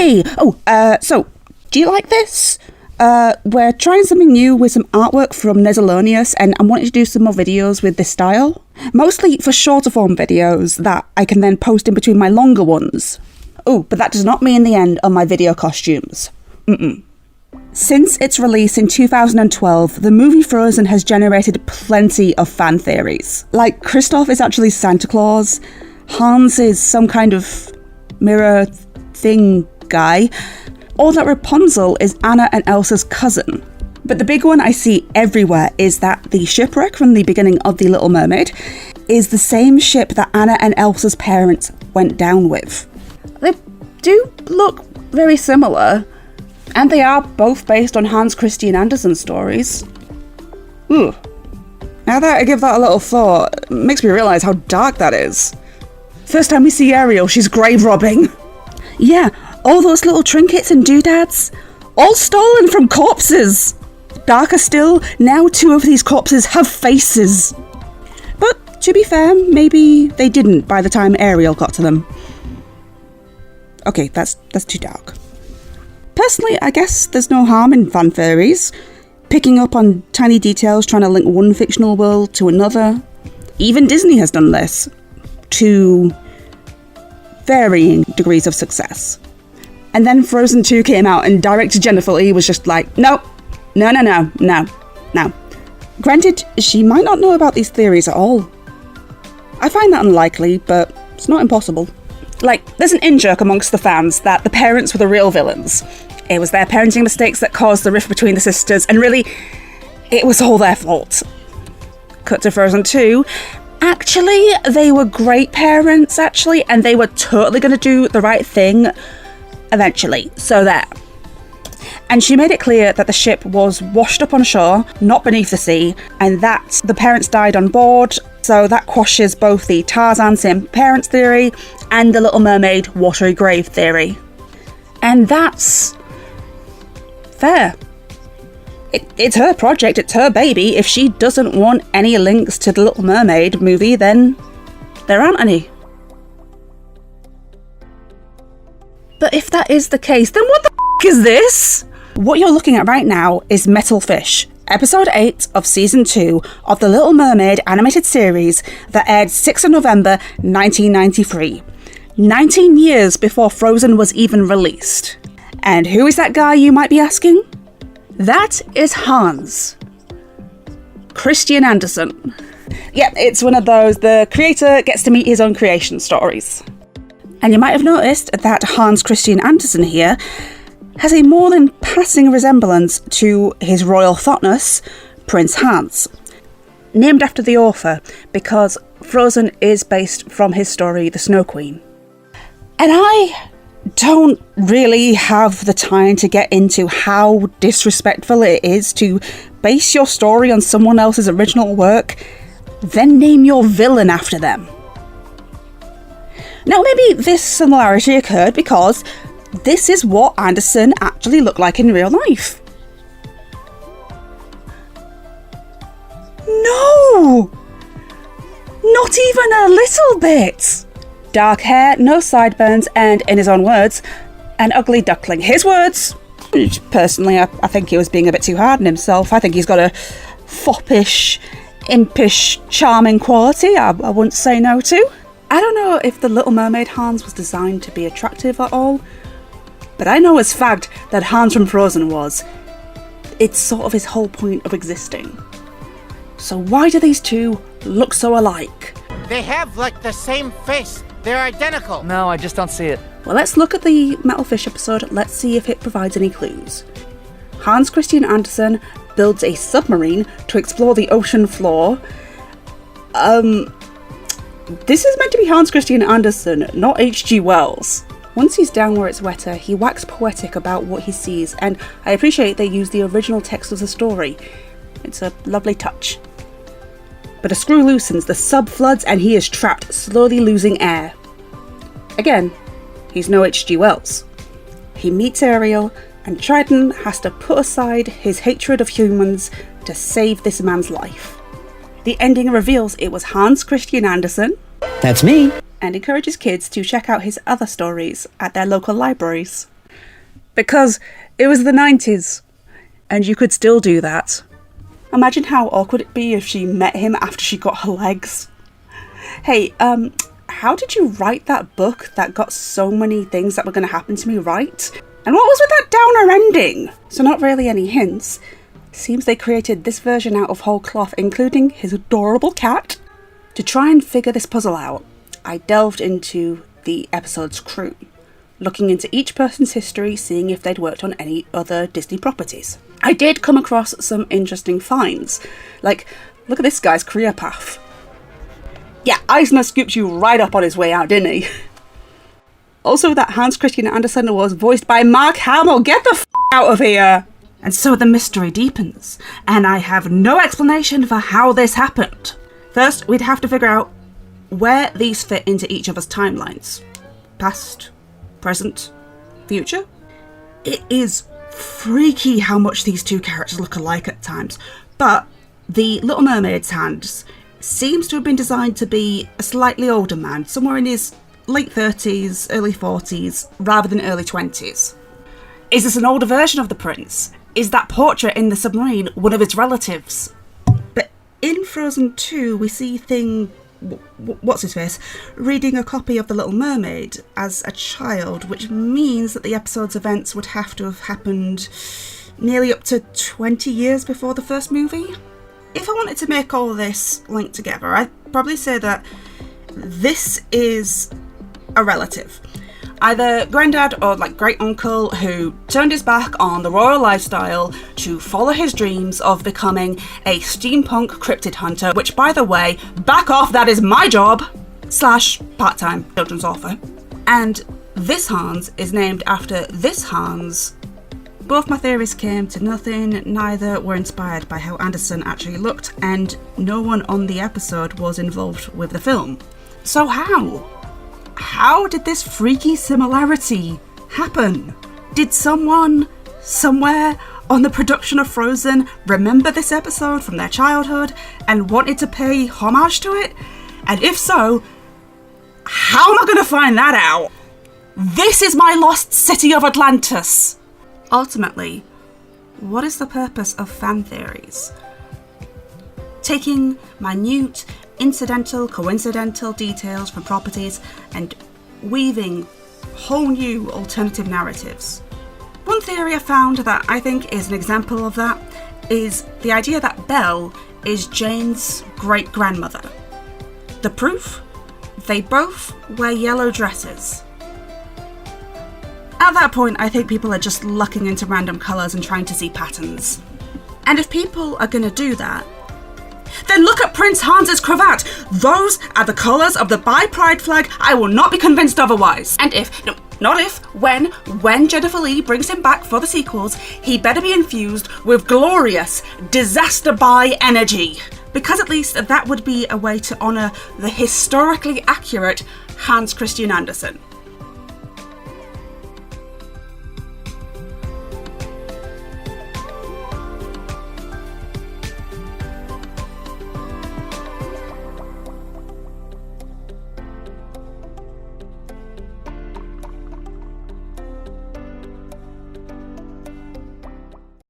Hey! So, do you like this? We're trying something new with some artwork from Nesalonius, and I'm wanting to do some more videos with this style. Mostly for shorter form videos that I can then post in between my longer ones. Oh, but that does not mean the end of my video costumes. Since its release in 2012, the movie Frozen has generated plenty of fan theories. Like, Kristoff is actually Santa Claus, Hans is some kind of mirror thing guy, or that Rapunzel is Anna and Elsa's cousin. But the big one I see everywhere is that the shipwreck from the beginning of The Little Mermaid is the same ship that Anna and Elsa's parents went down with. They do look very similar, and they are both based on Hans Christian Andersen stories. Ooh. Now that I give that a little thought, it makes me realise how dark that is. First time we see Ariel, she's grave robbing. Yeah, all those little trinkets and doodads, all stolen from corpses. Darker still, now 2 of these corpses have faces. But to be fair, maybe they didn't by the time Ariel got to them. Okay, that's too dark. Personally, I guess there's no harm in fan theories. Picking up on tiny details, trying to link one fictional world to another. Even Disney has done this, to varying degrees of success. And then Frozen 2 came out and director Jennifer Lee was just like, no. Granted, she might not know about these theories at all. I find that unlikely, but it's not impossible. Like, there's an in-joke amongst the fans that the parents were the real villains. It was their parenting mistakes that caused the rift between the sisters, and really, it was all their fault. Cut to Frozen 2. Actually, they were great parents, and they were totally going to do the right thing eventually. So there. And she made it clear that the ship was washed up on shore, not beneath the sea, and that the parents died on board, so that quashes both the Tarzan same parents theory and the Little Mermaid watery grave theory. And that's fair. It's her project, it's her baby. If she doesn't want any links to the Little Mermaid movie, then there aren't any. But if that is the case, then what the f*** is this? What you're looking at right now is Metal Fish, episode 8 of season 2 of the Little Mermaid animated series that aired 6th of November 1993, 19 years before Frozen was even released. And who is that guy, you might be asking? That is Hans Christian Andersen. Yeah, it's one of those, the creator gets to meet his own creation stories. And you might have noticed that Hans Christian Andersen here has a more than passing resemblance to his royal thotness, Prince Hans, named after the author because Frozen is based from his story, The Snow Queen. And I don't really have the time to get into how disrespectful it is to base your story on someone else's original work, then name your villain after them. Now, maybe this similarity occurred because this is what Andersen actually looked like in real life. No! Not even a little bit! Dark hair, no sideburns, and, in his own words, an ugly duckling. His words! Personally, I think he was being a bit too hard on himself. I think he's got a foppish, impish, charming quality I wouldn't say no to. I don't know if the Little Mermaid Hans was designed to be attractive at all, but I know as fact that Hans from Frozen was. It's sort of his whole point of existing. So why do these two look so alike? They have, like, the same face. They're identical. No, I just don't see it. Well, let's look at the Metal Fish episode. Let's see if it provides any clues. Hans Christian Andersen builds a submarine to explore the ocean floor. This is meant to be Hans Christian Andersen, not H.G. Wells. Once he's down where it's wetter, he waxes poetic about what he sees, and I appreciate they use the original text of the story. It's a lovely touch. But a screw loosens, the sub floods, and he is trapped, slowly losing air. Again, he's no H.G. Wells. He meets Ariel, and Triton has to put aside his hatred of humans to save this man's life. The ending reveals it was Hans Christian Andersen. That's me. And encourages kids to check out his other stories at their local libraries. Because it was the 90s, and you could still do that. Imagine how awkward it'd be if she met him after she got her legs. Hey, how did you write that book that got so many things that were going to happen to me right? And what was with that downer ending? So not really any hints. Seems they created this version out of whole cloth, including his adorable cat. To try and figure this puzzle out, I delved into the episode's crew, looking into each person's history, seeing if they'd worked on any other Disney properties. I did come across some interesting finds, like, look at this guy's career path. Yeah, Eisner scooped you right up on his way out, didn't he? Also, that Hans Christian Andersen was voiced by Mark Hamill. Get the f*** out of here! And so the mystery deepens, and I have no explanation for how this happened. First, we'd have to figure out where these fit into each of us timelines. Past, present, future? It is freaky how much these two characters look alike at times, but the Little Mermaid's Hans seems to have been designed to be a slightly older man, somewhere in his late 30s, early 40s, rather than early 20s. Is this an older version of the prince? Is that portrait in the submarine one of his relatives? But in Frozen 2, we see what's-his-face reading a copy of The Little Mermaid as a child, which means that the episode's events would have to have happened nearly up to 20 years before the first movie. If I wanted to make all this link together, I'd probably say that this is a relative. Either granddad or great uncle who turned his back on the royal lifestyle to follow his dreams of becoming a steampunk cryptid hunter, which, by the way, back off, that is my job, / part-time children's author. And this Hans is named after this Hans. Both my theories came to nothing, neither were inspired by how Anderson actually looked, and no one on the episode was involved with the film. So how? How did this freaky similarity happen? Did someone, somewhere on the production of Frozen, remember this episode from their childhood and wanted to pay homage to it? And if so, how am I going to find that out? This is my lost city of Atlantis! Ultimately, what is the purpose of fan theories? Taking minute, incidental, coincidental details from properties and weaving whole new alternative narratives. One theory I found that I think is an example of that is the idea that Belle is Jane's great-grandmother. The proof? They both wear yellow dresses. At that point, I think people are just looking into random colours and trying to see patterns. And if people are going to do that, then look at Prince Hans's cravat. Those are the colours of the Bi Pride flag. I will not be convinced otherwise. And when Jennifer Lee brings him back for the sequels, he better be infused with glorious disaster Bi energy. Because at least that would be a way to honour the historically accurate Hans Christian Andersen.